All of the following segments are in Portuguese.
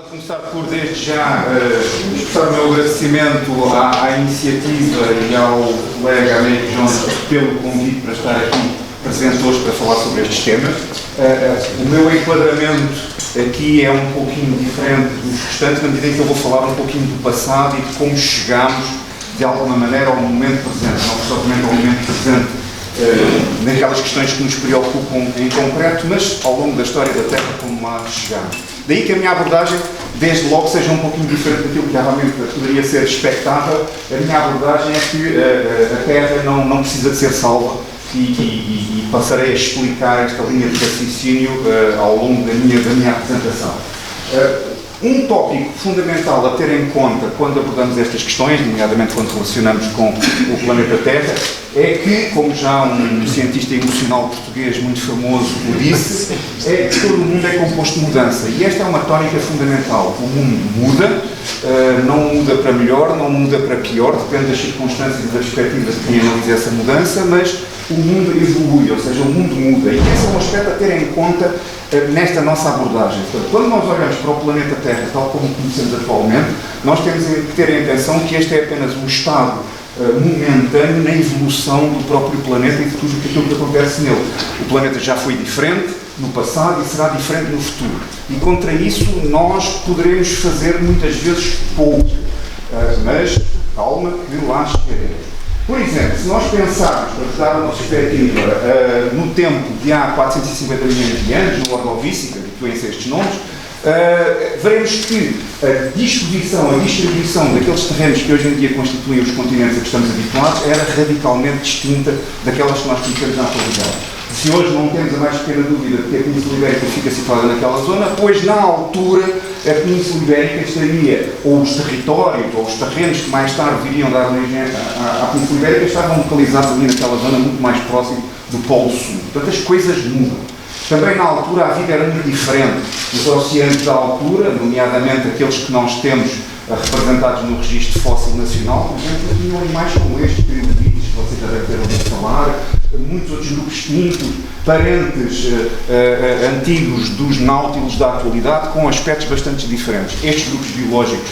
Gostava de começar por, desde já, expressar o meu agradecimento à iniciativa e ao colega Américo Jones pelo convite para estar aqui presente hoje para falar sobre estes temas. O meu enquadramento aqui é um pouquinho diferente dos restantes, na medida em que eu vou falar um pouquinho do passado e de como chegámos, de alguma maneira, ao momento presente, não somente ao momento presente, naquelas questões que nos preocupam em concreto, mas ao longo da história da Terra, como lá chegamos. Daí que a minha abordagem, desde logo, seja um pouquinho diferente daquilo que realmente poderia ser expectável. A minha abordagem é que a Terra não precisa de ser salva e passarei a explicar esta linha de raciocínio ao longo da minha apresentação. Um tópico fundamental a ter em conta quando abordamos estas questões, nomeadamente quando relacionamos com o planeta Terra, é que, como já um cientista emocional português muito famoso o disse, é que todo o mundo é composto de mudança. E esta é uma tónica fundamental. O mundo muda, não muda para melhor, não muda para pior, depende das circunstâncias e das perspectivas de quem analisa essa mudança, mas o mundo evolui, ou seja, o mundo muda. E esse é um aspecto a ter em conta nesta nossa abordagem. Portanto, quando nós olhamos para o planeta Terra, tal como o conhecemos atualmente, nós temos que ter em atenção que este é apenas um estado momentâneo na evolução do próprio planeta e de tudo aquilo que acontece nele. O planeta já foi diferente no passado e será diferente no futuro. E contra isso nós poderemos fazer muitas vezes pouco. Mas calma que lá chegaremos. Por exemplo, se nós pensarmos, para dar uma perspectiva, no tempo de há 450 milhões de anos, no Ordovícica, habituem-se a estes nomes, veremos que a distribuição daqueles terrenos que hoje em dia constituem os continentes a que estamos habituados era radicalmente distinta daquelas que nós conhecemos na atualidade. Se hoje não temos a mais pequena dúvida de que a Península Ibérica fica situada naquela zona, pois na altura a Península Ibérica estaria, ou os territórios, ou os terrenos que mais tarde viriam dar origem à Península Ibérica, estavam localizados ali naquela zona muito mais próximo do Polo Sul. Portanto, as coisas mudam. Também na altura a vida era muito diferente. Os oceanos da altura, nomeadamente aqueles que nós temos representados no registro fóssil nacional, por exemplo, tinham animais como estes, trilobites, que vocês já devem ter ouvido falar, muitos outros grupos extintos, parentes antigos dos náutilos da atualidade, com aspectos bastante diferentes. Estes grupos biológicos,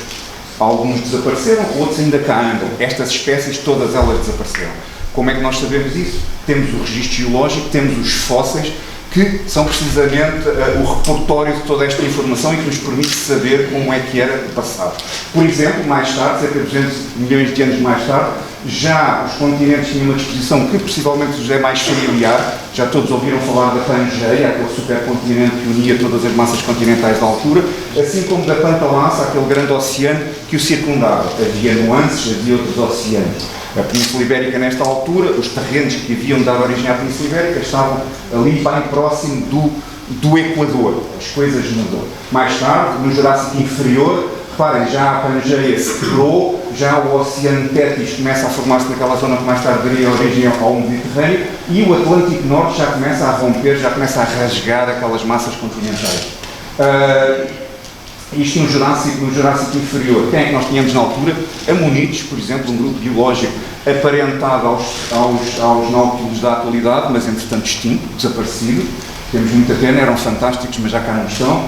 alguns desapareceram, outros ainda cá andam. Estas espécies, todas elas desapareceram. Como é que nós sabemos isso? Temos o registro geológico, temos os fósseis, que são precisamente o repertório de toda esta informação e que nos permite saber como é que era o passado. Por exemplo, mais tarde, cerca de 200 milhões de anos mais tarde, já os continentes tinham uma disposição que possivelmente vos é mais familiar. Já todos ouviram falar da Pangeia, aquele supercontinente que unia todas as massas continentais da altura, assim como da Pantalassa, aquele grande oceano que o circundava. Havia nuances, havia outros oceanos. A Península Ibérica, nesta altura, os terrenos que haviam dado origem à Península Ibérica estavam ali bem próximo do Equador. As coisas mudam. Mais tarde, no Jurássico Inferior, reparem, já a Pangeia se quebrou, já o Oceano Tétis começa a formar-se naquela zona que mais tarde daria origem ao Mediterrâneo e o Atlântico Norte já começa a romper, já começa a rasgar aquelas massas continentais. Isto no Jurássico Inferior. Quem é que nós tínhamos na altura? Amonites, por exemplo, um grupo biológico aparentado aos náutilos da atualidade, mas entretanto extinto, desaparecido. Temos muita pena, eram fantásticos, mas já cá não estão.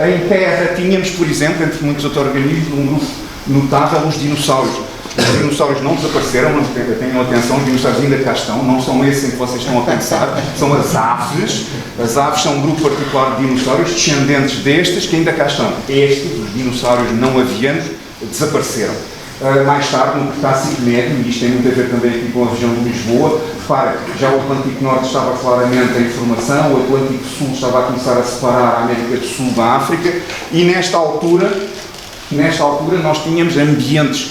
Em terra tínhamos, por exemplo, entre muitos outros organismos, um grupo notável, os dinossauros. Os dinossauros não desapareceram, não tenham atenção, os dinossauros ainda cá estão, não são esses em que vocês estão a pensar, são as aves. As aves são um grupo particular de dinossauros, descendentes destes, que ainda cá estão. Estes, os dinossauros não avianos, desapareceram. Mais tarde, no Cretácico Médio, e isto tem muito a ver também aqui com a região de Lisboa, repara, já o Atlântico Norte estava claramente em formação, o Atlântico Sul estava a começar a separar a América do Sul da África, e nesta altura nós tínhamos ambientes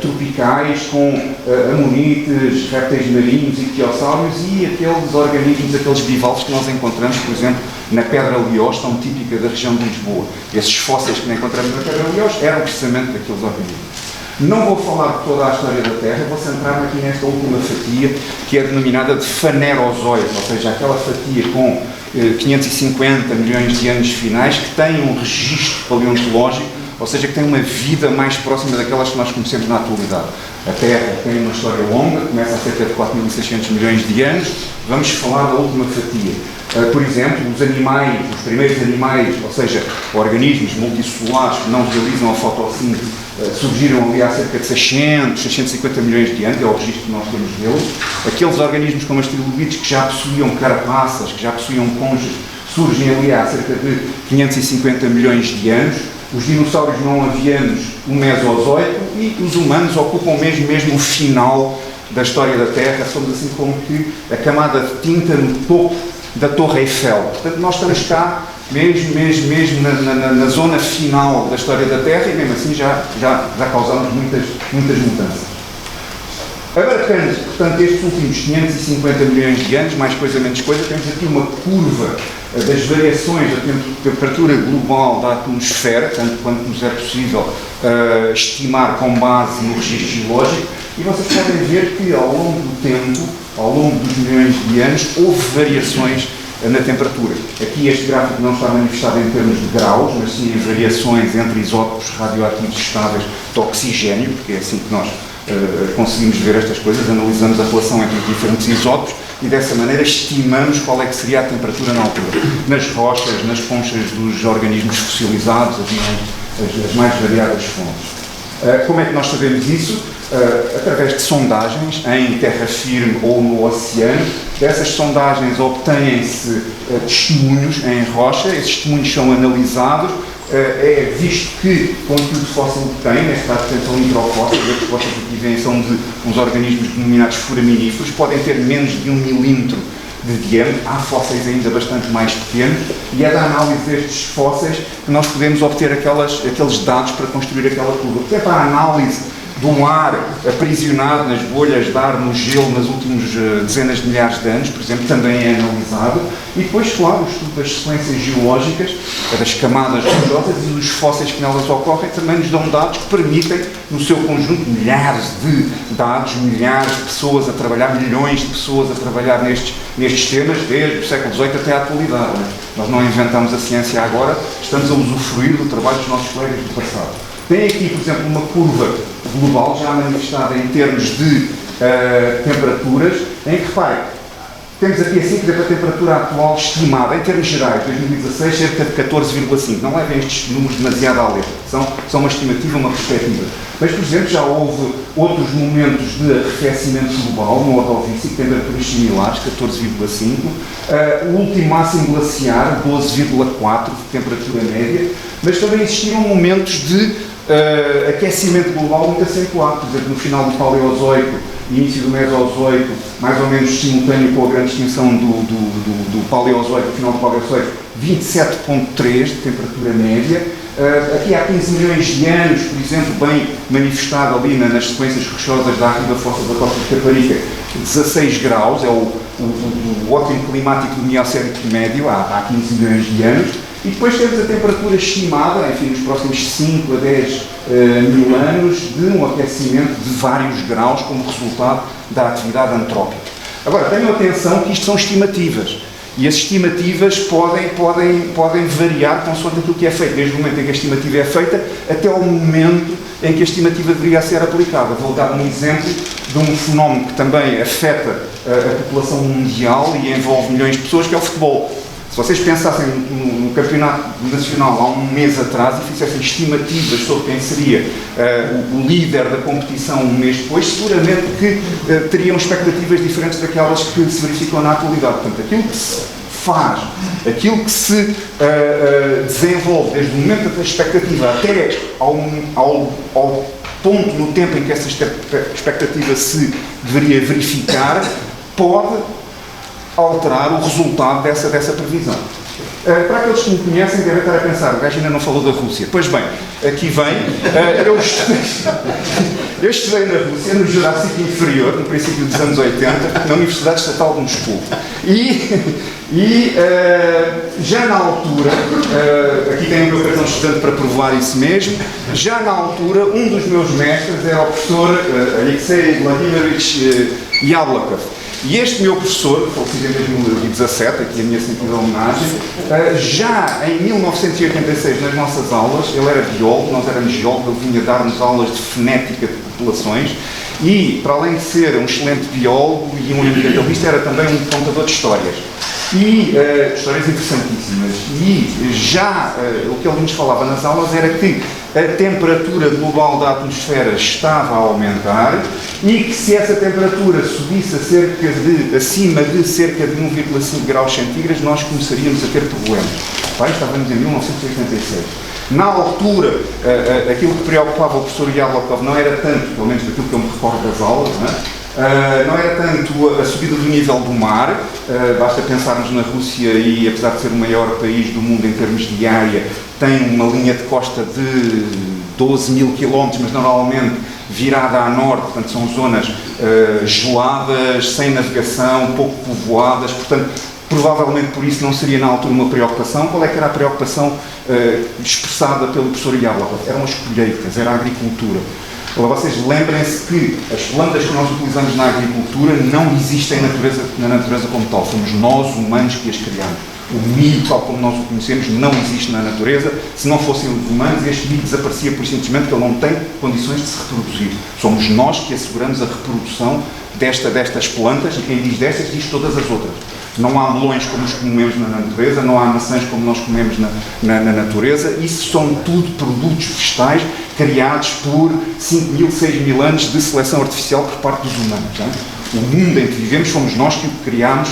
tropicais com amonites, répteis marinhos, ictiossauros e aqueles organismos, aqueles bivalves que nós encontramos, por exemplo, na Pedra Liós, tão típica da região de Lisboa. Esses fósseis que encontramos na Pedra Liós eram precisamente daqueles organismos. Não vou falar de toda a história da Terra, vou centrar-me aqui nesta última fatia, que é denominada de Fanerozoico, ou seja, aquela fatia com 550 milhões de anos finais, que tem um registro paleontológico ou seja, que têm uma vida mais próxima daquelas que nós conhecemos na atualidade. A Terra tem uma história longa, começa há cerca de 4.600 milhões de anos. Vamos falar da última fatia. Por exemplo, os animais, os primeiros animais, ou seja, organismos multicelulares que não realizam a fotossíntese, surgiram ali há cerca de 650 milhões de anos, é o registro que nós temos deles. Aqueles organismos como as trilobites que já possuíam carapaças, que já possuíam conchas, surgem ali há cerca de 550 milhões de anos. Os dinossauros não avianos, o Mesozoico, e os humanos ocupam mesmo o final da história da Terra. Somos assim como que a camada de tinta no topo da Torre Eiffel. Portanto, nós estamos cá mesmo na zona final da história da Terra, e mesmo assim já causamos muitas mudanças. Agora, portanto, estes últimos 550 milhões de anos, mais coisa menos coisa, temos aqui uma curva das variações da temperatura global da atmosfera, tanto quanto nos é possível estimar com base no registro geológico, e vocês podem ver que ao longo do tempo, ao longo dos milhões de anos, houve variações na temperatura. Aqui este gráfico não está manifestado em termos de graus, mas sim em variações entre isótopos radioativos estáveis de oxigênio, porque é assim que nós conseguimos ver estas coisas, analisamos a relação entre os diferentes isótopos e dessa maneira estimamos qual é que seria a temperatura na altura. Nas rochas, nas conchas dos organismos fossilizados, as mais variadas fontes. Como é que nós sabemos isso? Através de sondagens em terra firme ou no oceano. Dessas sondagens obtêm-se testemunhos em rocha, esses testemunhos são analisados, é visto que o conteúdo fóssil que tem, neste caso são hidrofósseis, as respostas que aqui vêm são de uns organismos denominados foraminíferos, podem ter menos de 1 milímetro de diâmetro, há fósseis ainda bastante mais pequenos, e é da análise destes fósseis que nós podemos obter aqueles dados para construir aquela curva. Portanto, a análise do ar aprisionado nas bolhas de ar no gelo nas últimas dezenas de milhares de anos, por exemplo, também é analisado. E depois, claro, o estudo das sequências geológicas, das camadas rochosas e dos fósseis que nelas ocorrem, também nos dão dados que permitem, no seu conjunto, milhares de dados, milhares de pessoas a trabalhar, milhões de pessoas a trabalhar nestes temas, desde o século XVIII até à atualidade. Nós não inventamos a ciência agora, estamos a usufruir do trabalho dos nossos colegas do passado. Tem aqui, por exemplo, uma curva global já manifestada em termos de temperaturas, em que, reparem, temos aqui assim que a temperatura atual estimada, em termos gerais, 2016, cerca de 14,5. Não levem estes números demasiado à letra, são uma estimativa, uma perspectiva. Mas, por exemplo, já houve outros momentos de arrefecimento global, no Ordovícico, temperaturas similares, 14,5. O último máximo glaciar, 12,4 de temperatura média. Mas também existiram momentos de aquecimento global muito acentuado. Por exemplo, no final do Paleozoico, início do Mesozoico, mais ou menos simultâneo com a grande extinção do Paleozoico, no final do Paleozoico, 27,3 de temperatura média. Aqui há 15 milhões de anos, por exemplo, bem manifestado ali nas sequências rochosas da arriba fossa da costa de Caparica, 16 graus, é o ótimo climático do Miocénico médio, há 15 milhões de anos. E depois temos a temperatura estimada, enfim, nos próximos 5 a 10 mil anos, de um aquecimento de vários graus como resultado da atividade antrópica. Agora, tenham atenção que isto são estimativas. E as estimativas podem variar consoante aquilo que é feito, desde o momento em que a estimativa é feita até ao momento em que a estimativa deveria ser aplicada. Vou dar um exemplo de um fenómeno que também afeta a população mundial e envolve milhões de pessoas, que é o futebol. Se vocês pensassem no campeonato nacional há um mês atrás e fizessem estimativas sobre quem seria o líder da competição um mês depois, seguramente que teriam expectativas diferentes daquelas que se verificam na atualidade. Portanto, aquilo que se faz, aquilo que se desenvolve desde o momento da expectativa até ao ponto no tempo em que essa expectativa se deveria verificar, pode alterar o resultado dessa previsão. Para aqueles que me conhecem, devem estar a pensar, o gajo ainda não falou da Rússia. Pois bem, aqui vem, eu estudei na Rússia, no Jurássico Inferior, no princípio dos anos 80, na Universidade Estatal de Moscou. E já na altura, aqui tem o meu cartão de estudante para provar isso mesmo, já na altura, um dos meus mestres era o professor Alexei Vladimirovich Yablokov. E este meu professor, falecido em 2017, aqui a minha sentida homenagem, já em 1986, nas nossas aulas, ele era biólogo, nós éramos geólogos, ele vinha dar-nos aulas de fonética de populações e, para além de ser um excelente biólogo e um ambientalista, era também um contador de histórias. E histórias interessantíssimas. E já o que ele nos falava nas aulas era que a temperatura global da atmosfera estava a aumentar e que se essa temperatura subisse acima de cerca de 1,5 graus centígrados, nós começaríamos a ter problemas. Estávamos em 1986. Na altura, aquilo que preocupava o professor Yablokov não era tanto, pelo menos daquilo que eu me recordo das aulas, não era tanto a subida do nível do mar, basta pensarmos na Rússia e, apesar de ser o maior país do mundo em termos de área, tem uma linha de costa de 12 mil quilómetros, mas normalmente virada a norte, portanto são zonas geladas, sem navegação, pouco povoadas, portanto provavelmente por isso não seria na altura uma preocupação. Qual é que era a preocupação expressada pelo professor Yablokov? Eram as colheitas, era a agricultura. Vocês lembrem-se que as plantas que nós utilizamos na agricultura não existem na natureza como tal. Somos nós, humanos, que as criamos. O milho, tal como nós o conhecemos, não existe na natureza. Se não fossem os humanos, este milho desaparecia por simplesmente porque ele não tem condições de se reproduzir. Somos nós que asseguramos a reprodução destas plantas, e quem diz destas, diz todas as outras. Não há melões como os comemos na natureza, não há maçãs como nós comemos na natureza. Isso são tudo produtos vegetais criados por 5 mil, 6 mil anos de seleção artificial por parte dos humanos. O mundo em que vivemos somos nós que o criamos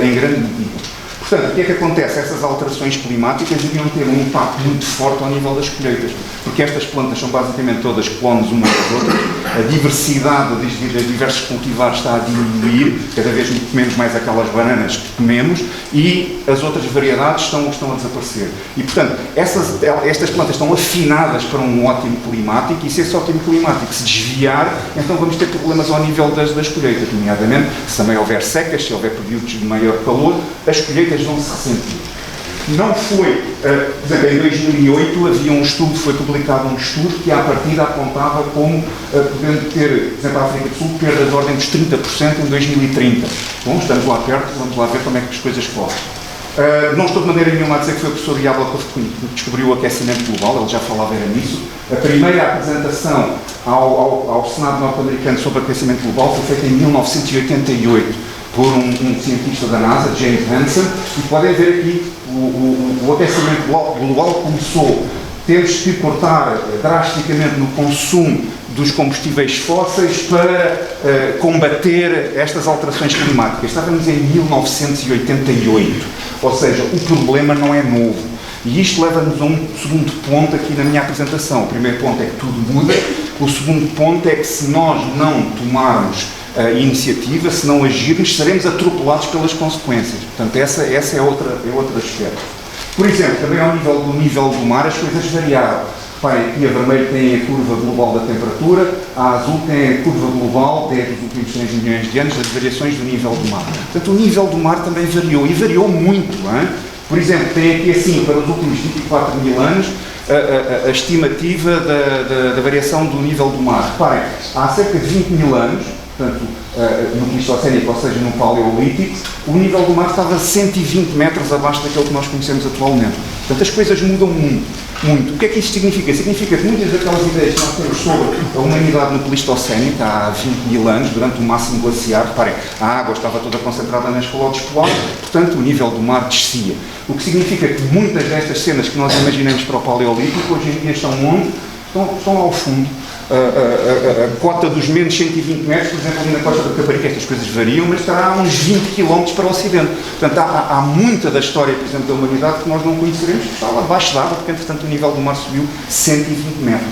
em grande medida. Portanto, o que é que acontece? Essas alterações climáticas iriam ter um impacto muito forte ao nível das colheitas, porque estas plantas são basicamente todas clones umas das outras, a diversidade dos diversos cultivares está a diminuir, cada vez comemos mais aquelas bananas que comemos e as outras variedades estão a desaparecer. E, portanto, estas plantas estão afinadas para um ótimo climático e se esse ótimo climático se desviar, então vamos ter problemas ao nível das colheitas, nomeadamente se também houver secas, se houver períodos de maior calor, as colheitas vão se ressentir. Não foi, por exemplo, em 2008 havia um estudo, foi publicado um estudo que à partida apontava como podendo ter, por exemplo, a África do Sul, perdas de ordem dos 30% em 2030. Bom, estamos lá perto, vamos lá ver como é que as coisas correm. Não estou de maneira nenhuma a dizer que foi o professor Yablokov que descobriu o aquecimento global, ele já falava era nisso. A primeira apresentação ao Senado norte-americano sobre aquecimento global foi feita em 1988. Por um cientista da NASA, James Hansen, e podem ver aqui o aquecimento global começou. Temos que cortar drasticamente no consumo dos combustíveis fósseis para combater estas alterações climáticas. Estávamos em 1988, ou seja, o problema não é novo. E isto leva-nos a um segundo ponto aqui na minha apresentação. O primeiro ponto é que tudo muda, o segundo ponto é que se nós não tomarmos a iniciativa, se não agirmos, seremos atropelados pelas consequências. Portanto, essa é outro aspecto. Por exemplo, também ao nível do mar, as coisas variaram. Reparem, aqui a vermelho tem a curva global da temperatura, a azul tem a curva global, desde os últimos 6 milhões de anos, das variações do nível do mar. Portanto, o nível do mar também variou, e variou muito. Por exemplo, tem aqui assim, para os últimos 24 mil anos, a estimativa da variação do nível do mar. Reparem, há cerca de 20 mil anos, portanto, no Pleistocénico, ou seja, no Paleolítico, o nível do mar estava 120 metros abaixo daquele que nós conhecemos atualmente. Portanto, as coisas mudam muito. O que é que isto significa? Significa que muitas daquelas ideias que nós temos sobre a humanidade no Pleistocénico, há 20 mil anos, durante o máximo glaciar, reparem, a água estava toda concentrada nas calotes polares, portanto, o nível do mar descia. O que significa que muitas destas cenas que nós imaginamos para o Paleolítico, hoje em dia estão onde? Estão ao fundo. A cota dos menos 120 metros, por exemplo, ali na costa da Caparica, estas coisas variam, mas estará a uns 20 km para o ocidente. Portanto, há muita da história, por exemplo, da humanidade que nós não conheceremos, que está lá abaixo da água, porque, entretanto, o nível do mar subiu 120 metros.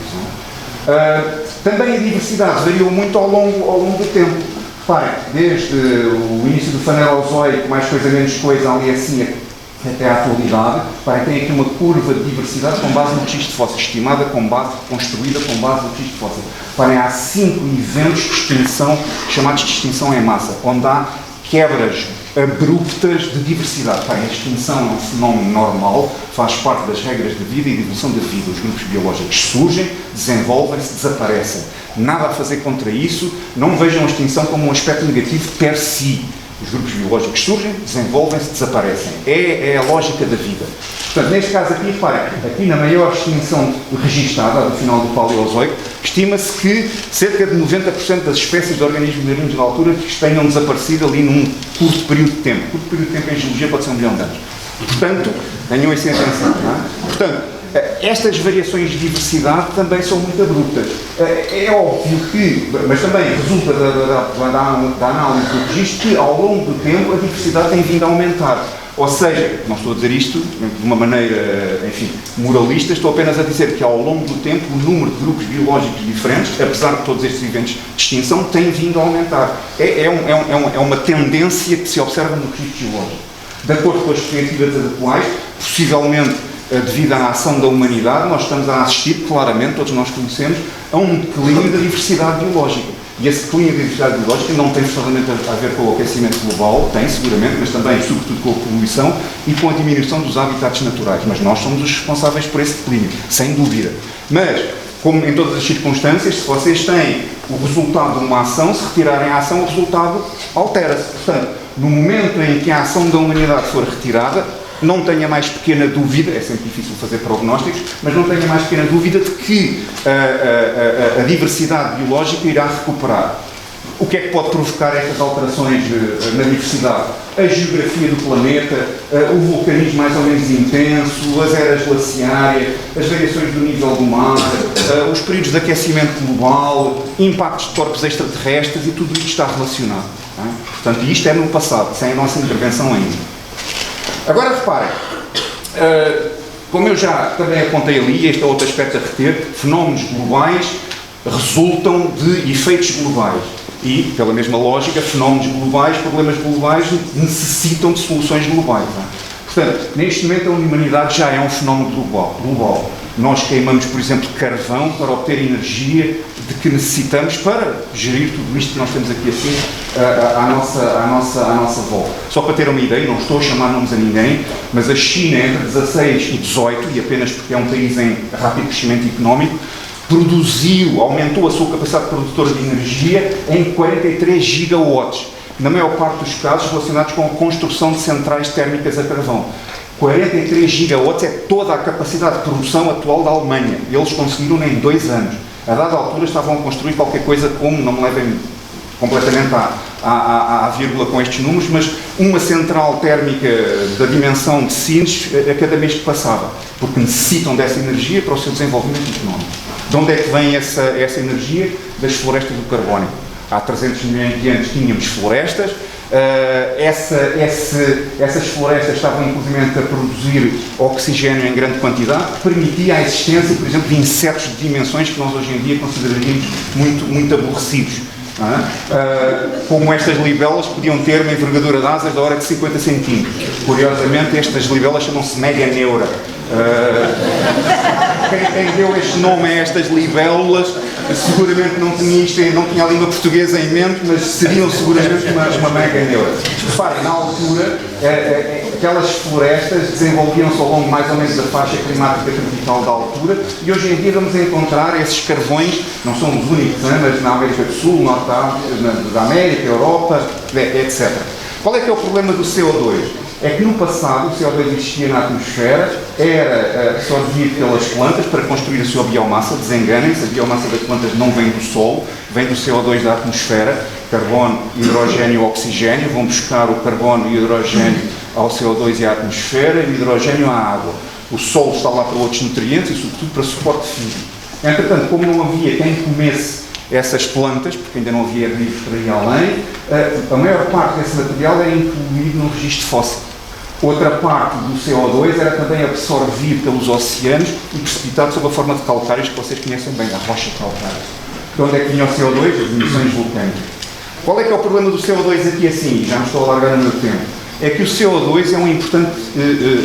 Também a diversidade variou muito ao longo do tempo. Reparem, desde o início do Fanerozoico, mais coisa, menos coisa, ali assim, até à atualidade, tem aqui uma curva de diversidade com base no registro fóssil, estimada construída com base no registro fóssil. Há 5 eventos de extinção, chamados de extinção em massa, onde há quebras abruptas de diversidade. A extinção é um fenómeno normal, faz parte das regras de vida e de evolução da vida. Os grupos biológicos surgem, desenvolvem-se, desaparecem. nada a fazer contra isso, não vejam a extinção como um aspecto negativo per si. Os grupos biológicos surgem, desenvolvem-se, desaparecem. É a lógica da vida. Portanto, neste caso aqui, reparem, aqui na maior extinção registada, do final do Paleozoico, estima-se que cerca de 90% das espécies de organismos marinhos na altura tenham desaparecido ali num curto período de tempo. Curto período de tempo em geologia pode ser 1 milhão de anos. Portanto, tenham isso em atenção, não é? Portanto, estas variações de diversidade também são muito abruptas. É óbvio que, mas também resulta da análise do registro, que ao longo do tempo a diversidade tem vindo a aumentar. Ou seja, não estou a dizer isto de uma maneira, enfim, moralista, estou apenas a dizer que ao longo do tempo o número de grupos biológicos diferentes, apesar de todos estes eventos de extinção, tem vindo a aumentar. É uma tendência que se observa no registro geológico. De acordo com as perspectivas atuais, possivelmente devido à ação da humanidade, nós estamos a assistir, claramente, todos nós conhecemos, a um declínio da diversidade biológica. E esse declínio da diversidade biológica não tem necessariamente a ver com o aquecimento global, tem seguramente, mas também, sobretudo, com a poluição e com a diminuição dos habitats naturais. Mas nós somos os responsáveis por esse declínio, sem dúvida. Mas, como em todas as circunstâncias, se vocês têm o resultado de uma ação, se retirarem a ação, o resultado altera-se. Portanto, no momento em que a ação da humanidade for retirada, não tenha mais pequena dúvida, é sempre difícil fazer prognósticos, mas não tenha mais pequena dúvida de que a diversidade biológica irá recuperar. O que é que pode provocar estas alterações na diversidade? A geografia do planeta, o vulcanismo mais ou menos intenso, as eras glaciárias, as variações do nível do mar, os períodos de aquecimento global, impactos de corpos extraterrestres e tudo isto está relacionado. Não é? Portanto, isto é no passado, sem a nossa intervenção ainda. Agora reparem, como eu já também apontei ali, este é outro aspecto a reter, fenómenos globais resultam de efeitos globais. E, pela mesma lógica, fenómenos globais, problemas globais necessitam de soluções globais. Não é? Portanto, neste momento a humanidade já é um fenómeno global. Nós queimamos, por exemplo, carvão para obter energia de que necessitamos para gerir tudo isto que nós temos aqui assim à nossa volta. Só para ter uma ideia, não estou a chamar nomes a ninguém, mas a China entre 16 e 18, e apenas porque é um país em rápido crescimento económico, aumentou a sua capacidade produtora de energia em 43 gigawatts, na maior parte dos casos relacionados com a construção de centrais térmicas a carvão. 43 gigawatts é toda a capacidade de produção atual da Alemanha. Eles conseguiram em 2 anos. A dada altura estavam a construir qualquer coisa como, não me levem completamente à vírgula com estes números, mas uma central térmica da dimensão de Sines a cada mês que passava, porque necessitam dessa energia para o seu desenvolvimento económico. De onde é que vem essa energia? Das florestas do carbónio. Há 300 milhões de anos tínhamos florestas, essas florestas estavam inclusive a produzir oxigênio em grande quantidade, que permitia a existência, por exemplo, de insetos de dimensões que nós hoje em dia consideraríamos muito aborrecidos. Como estas libelas podiam ter uma envergadura de asas da ordem de 50 centímetros. Curiosamente, estas libelas chamam-se meganeura. Quem deu este nome a estas libélulas seguramente não tinha a língua portuguesa em mente, mas seriam seguramente uma meganeura. Reparem, na altura, aquelas florestas desenvolviam-se ao longo mais ou menos da faixa climática tropical da altura, e hoje em dia vamos encontrar esses carvões, não são os únicos, mas na América do Sul, Norte da América, Europa, etc. Qual é que é o problema do CO2? É que no passado o CO2 existia na atmosfera, era absorvido pelas plantas para construir a sua biomassa. Desenganem-se, a biomassa das plantas não vem do solo, vem do CO2 da atmosfera, carbono, hidrogênio e oxigênio, vão buscar o carbono e o hidrogênio ao CO2 e à atmosfera, e o hidrogênio à água. O solo está lá para outros nutrientes e sobretudo para suporte físico. Entretanto, como não havia quem comesse essas plantas, porque ainda não havia herbívoros para ir além, a maior parte desse material era incluído no registro fóssil. Outra parte do CO2 era também absorvido pelos oceanos e precipitado sob a forma de calcários, que vocês conhecem bem, a rocha calcária. De onde é que vinha o CO2? As emissões vulcânicas. Qual é que é o problema do CO2 aqui assim? Já me estou a alargar no meu tempo. É que o CO2 é um importante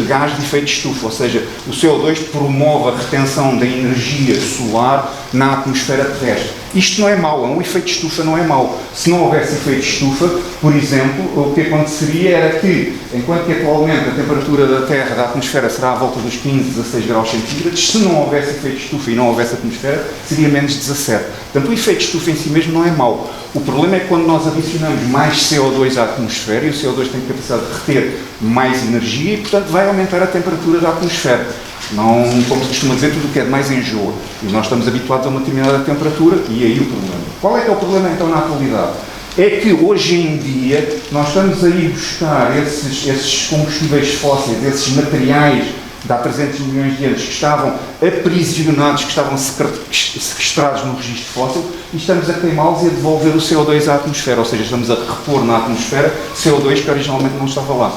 gás de efeito de estufa, ou seja, o CO2 promove a retenção da energia solar na atmosfera terrestre. Isto não é mau, um efeito de estufa não é mau. Se não houvesse efeito de estufa, por exemplo, o que aconteceria era que, enquanto que atualmente a temperatura da Terra, da atmosfera, será à volta dos 15, 16 graus centígrados, se não houvesse efeito de estufa e não houvesse atmosfera, seria menos 17. Portanto, o efeito de estufa em si mesmo não é mau. O problema é que quando nós adicionamos mais CO2 à atmosfera, e o CO2 tem capacidade de reter mais energia e, portanto, vai aumentar a temperatura da atmosfera. Não, como se costuma dizer, tudo o que é demais enjoa. E nós estamos habituados a uma determinada temperatura e aí o problema. Qual é que é o problema então na atualidade? É que hoje em dia nós estamos a ir buscar esses combustíveis fósseis, esses materiais de há 300 milhões de anos que estavam aprisionados, que estavam sequestrados no registro fóssil e estamos a queimá-los e a devolver o CO2 à atmosfera, ou seja, estamos a repor na atmosfera CO2 que originalmente não estava lá.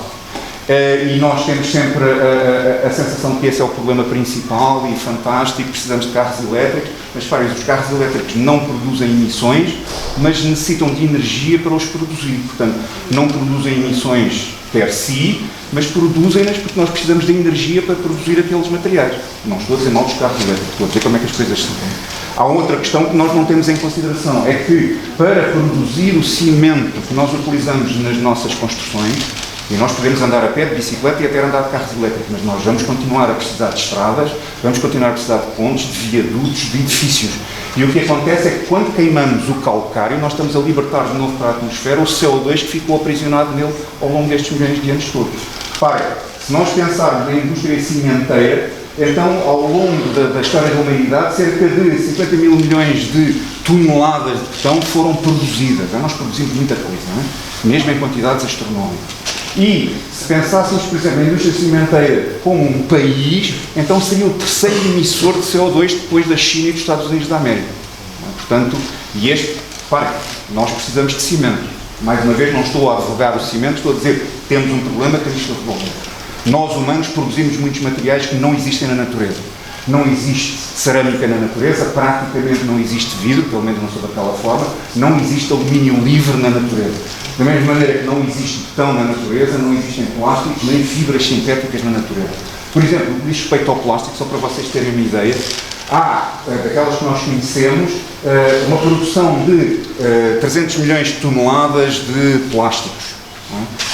E nós temos sempre a sensação de que esse é o problema principal e fantástico, precisamos de carros elétricos, mas reparem, os carros elétricos não produzem emissões, mas necessitam de energia para os produzir, portanto, não produzem emissões per si, mas produzem-nas porque nós precisamos de energia para produzir aqueles materiais. Não estou a dizer mal dos carros elétricos, estou a dizer como é que as coisas são. Há outra questão que nós não temos em consideração, é que para produzir o cimento que nós utilizamos nas nossas construções, e nós podemos andar a pé, de bicicleta e até andar de carros elétricos, mas nós vamos continuar a precisar de estradas, vamos continuar a precisar de pontes, de viadutos, de edifícios. E o que acontece é que quando queimamos o calcário, nós estamos a libertar de novo para a atmosfera o CO2 que ficou aprisionado nele ao longo destes milhões de anos todos. Reparem, se nós pensarmos na indústria cimenteira, então, ao longo da história da humanidade, cerca de 50 mil milhões de toneladas de betão foram produzidas. Nós produzimos muita coisa, não é? Mesmo em quantidades astronómicas. E, se pensássemos, por exemplo, na indústria cimenteira como um país, então seria o terceiro emissor de CO2 depois da China e dos Estados Unidos da América. Portanto, nós precisamos de cimento. Mais uma vez, não estou a advogar o cimento, estou a dizer que temos um problema, temos que resolver. Nós, humanos, produzimos muitos materiais que não existem na natureza. Não existe cerâmica na natureza, praticamente não existe vidro, pelo menos não sou daquela forma, não existe alumínio livre na natureza. Da mesma maneira que não existe betão na natureza, não existem plásticos nem fibras sintéticas na natureza. Por exemplo, no que diz respeito ao plástico, só para vocês terem uma ideia, há, daquelas que nós conhecemos, uma produção de 300 milhões de toneladas de plásticos.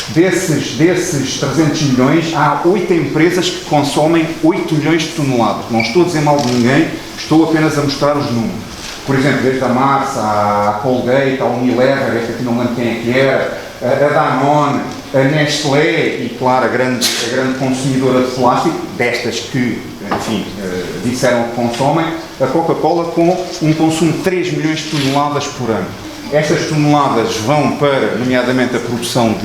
Desses 300 milhões, há 8 empresas que consomem 8 milhões de toneladas. Não estou a dizer mal de ninguém, estou apenas a mostrar os números. Por exemplo, desde a Mars, a Colgate, a Unilever, esta aqui não lembro quem é que era, a Danone, a Nestlé e, claro, a grande consumidora de plástico, destas que, enfim, disseram que consomem, a Coca-Cola com um consumo de 3 milhões de toneladas por ano. Estas toneladas vão para, nomeadamente, a produção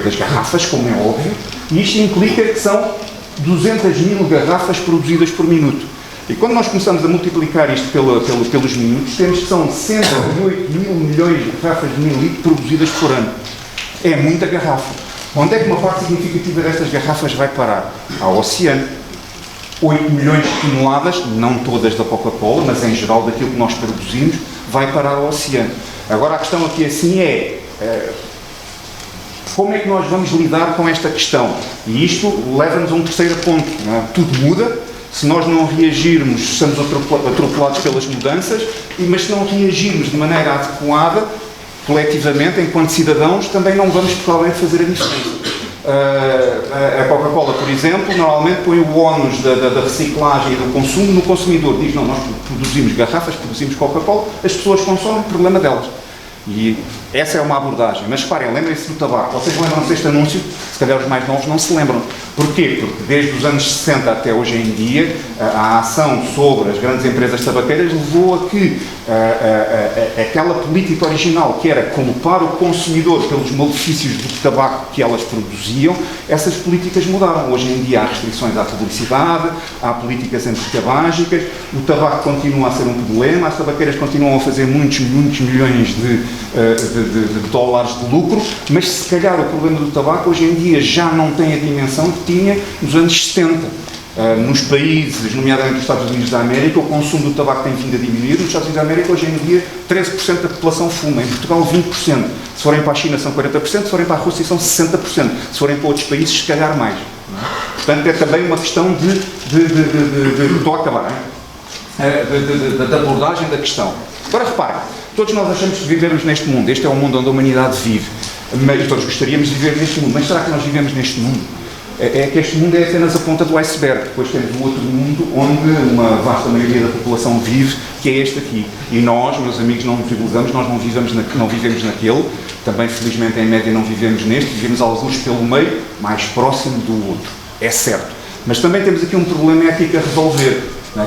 das garrafas, como é óbvio, e isto implica que são 200 mil garrafas produzidas por minuto. E quando nós começamos a multiplicar isto pelos minutos, temos que são 108 mil milhões de garrafas de 1.000 litros produzidas por ano. É muita garrafa. Onde é que uma parte significativa destas garrafas vai parar? Ao oceano. 8 milhões de toneladas, não todas da Coca-Cola, mas em geral daquilo que nós produzimos, vai parar ao oceano. Agora a questão aqui assim é como é que nós vamos lidar com esta questão? E isto leva-nos a um terceiro ponto. Não é? Tudo muda. Se nós não reagirmos, somos atropelados pelas mudanças, mas se não reagirmos de maneira adequada, coletivamente, enquanto cidadãos, também não vamos provavelmente fazer a diferença. A Coca-Cola, por exemplo, normalmente põe o ónus da reciclagem e do consumo no consumidor. Diz, não, nós produzimos garrafas, produzimos Coca-Cola, as pessoas consomem, problema delas. E essa é uma abordagem. Mas reparem, lembrem-se do tabaco. Vocês lembram-se deste anúncio? Se calhar os mais novos não se lembram. Porquê? Porque desde os anos 60 até hoje em dia, a ação sobre as grandes empresas tabaqueiras levou a que aquela política original, que era culpar o consumidor pelos malefícios do tabaco que elas produziam, essas políticas mudaram. Hoje em dia há restrições à publicidade, há políticas antitabágicas, o tabaco continua a ser um problema, as tabaqueiras continuam a fazer muitos milhões de dólares de lucro, mas se calhar o problema do tabaco hoje em dia já não tem a dimensão que tinha nos anos 70. Nos países, nomeadamente nos Estados Unidos da América, o consumo do tabaco tem vindo a diminuir. Nos Estados Unidos da América, hoje em dia, 13% da população fuma. Em Portugal, 20%. Se forem para a China, são 40%. Se forem para a Rússia, são 60%. Se forem para outros países, se calhar mais. Portanto, é também uma questão de estou a acabar, hein? da abordagem da questão. Agora reparem, todos nós achamos que vivemos neste mundo, este é o mundo onde a humanidade vive, e todos gostaríamos de viver neste mundo, mas será que nós vivemos neste mundo? É que este mundo é apenas a ponta do iceberg, depois temos um outro mundo onde uma vasta maioria da população vive, que é este aqui. E nós, meus amigos, não nos iludamos, nós não vivemos naquele, também felizmente em média não vivemos neste, vivemos alguns pelo meio, mais próximo do outro, é certo. Mas também temos aqui um problema ético a resolver, não é?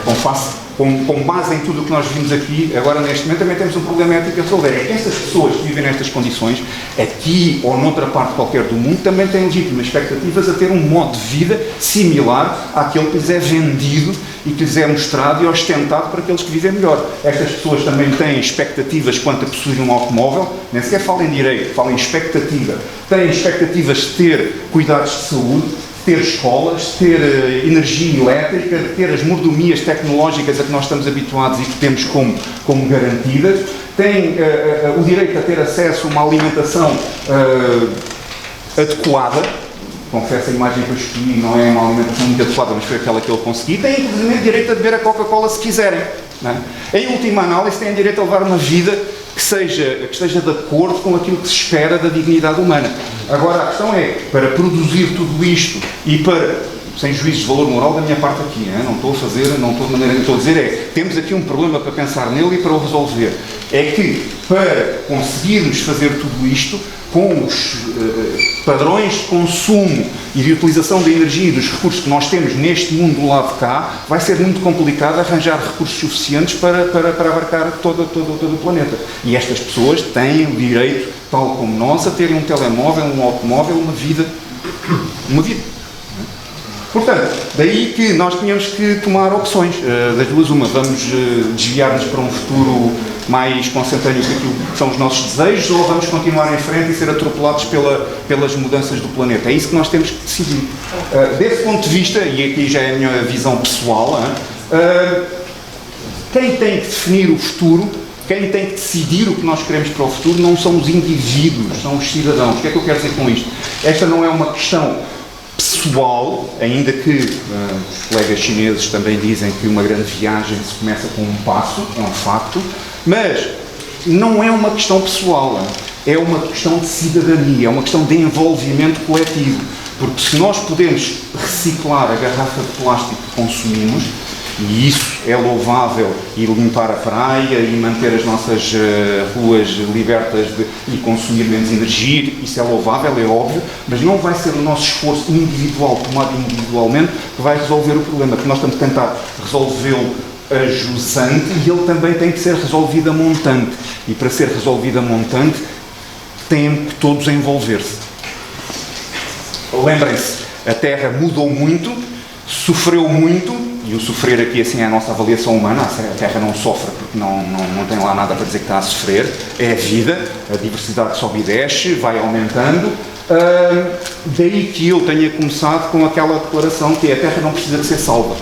Com base em tudo o que nós vimos aqui, agora neste momento também temos um problema ético a resolver. É que essas pessoas que vivem nestas condições, aqui ou noutra parte qualquer do mundo, também têm legítimas expectativas a ter um modo de vida similar àquele que lhes é vendido e que lhes é mostrado e ostentado para aqueles que vivem melhor. Estas pessoas também têm expectativas quanto a possuir um automóvel, nem sequer falam em direito, falam em expectativa. Têm expectativas de ter cuidados de saúde, ter escolas, ter energia elétrica, ter as mordomias tecnológicas a que nós estamos habituados e que temos como garantidas, têm o direito a ter acesso a uma alimentação adequada. Confesso, a imagem que eu escolhi não é uma alimentação muito adequada, mas foi aquela que eu consegui. Têm, inclusive, direito a beber a Coca-Cola se quiserem. Não é? Em última análise, têm direito a levar uma vida que esteja de acordo com aquilo que se espera da dignidade humana. Agora, a questão é, para produzir tudo isto e para, sem juízo de valor moral da minha parte aqui, não estou a dizer é, temos aqui um problema para pensar nele e para o resolver. É que, para conseguirmos fazer tudo isto, com os padrões de consumo e de utilização da energia e dos recursos que nós temos neste mundo do lado de cá, vai ser muito complicado arranjar recursos suficientes para abarcar todo o planeta. E estas pessoas têm o direito, tal como nós, a terem um telemóvel, um automóvel, uma vida. Portanto, daí que nós tínhamos que tomar opções, das duas uma, vamos desviar-nos para um futuro mais consentâneo com aquilo que são os nossos desejos, ou vamos continuar em frente e ser atropelados pelas mudanças do planeta. É isso que nós temos que decidir. Desse ponto de vista, e aqui já é a minha visão pessoal, quem tem que definir o futuro, quem tem que decidir o que nós queremos para o futuro, não são os indivíduos, são os cidadãos. O que é que eu quero dizer com isto? Esta não é uma questão pessoal, ainda que os colegas chineses também dizem que uma grande viagem se começa com um passo, é um facto, mas não é uma questão pessoal, é uma questão de cidadania, é uma questão de envolvimento coletivo, porque se nós podemos reciclar a garrafa de plástico que consumimos, e isso é louvável, e limpar a praia e manter as nossas ruas libertas e consumir menos energia, isso é louvável, é óbvio, mas não vai ser o nosso esforço individual, tomado individualmente, que vai resolver o problema, que nós estamos a tentar resolvê-lo a jusante e ele também tem que ser resolvido a montante. E para ser resolvido a montante, têm que todos envolver-se. Lembrem-se, a Terra mudou muito, sofreu muito, e o sofrer aqui assim é a nossa avaliação humana, a Terra não sofre porque não tem lá nada para dizer que está a sofrer, é a vida, a diversidade sobe e desce, vai aumentando, daí que eu tenha começado com aquela declaração que a Terra não precisa de ser salva.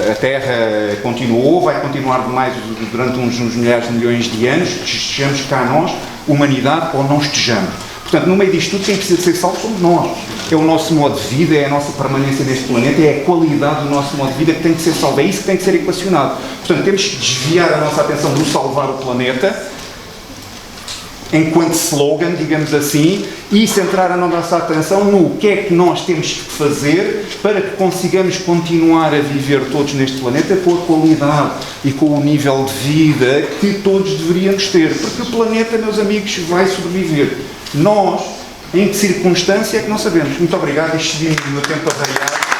A Terra continuou, vai continuar mais durante uns milhares de milhões de anos, estejamos cá nós, humanidade, ou não estejamos. Portanto, no meio disto tudo, quem precisa de ser salvo somos nós. É o nosso modo de vida, é a nossa permanência neste planeta, é a qualidade do nosso modo de vida que tem que ser salvo. É isso que tem que ser equacionado. Portanto, temos que desviar a nossa atenção do salvar o planeta, enquanto slogan, digamos assim, e centrar a nossa atenção no que é que nós temos que fazer para que consigamos continuar a viver todos neste planeta com a qualidade e com o nível de vida que todos deveríamos ter. Porque o planeta, meus amigos, vai sobreviver. Nós, em que circunstância é que não sabemos. Muito obrigado e excedi o meu tempo a variar.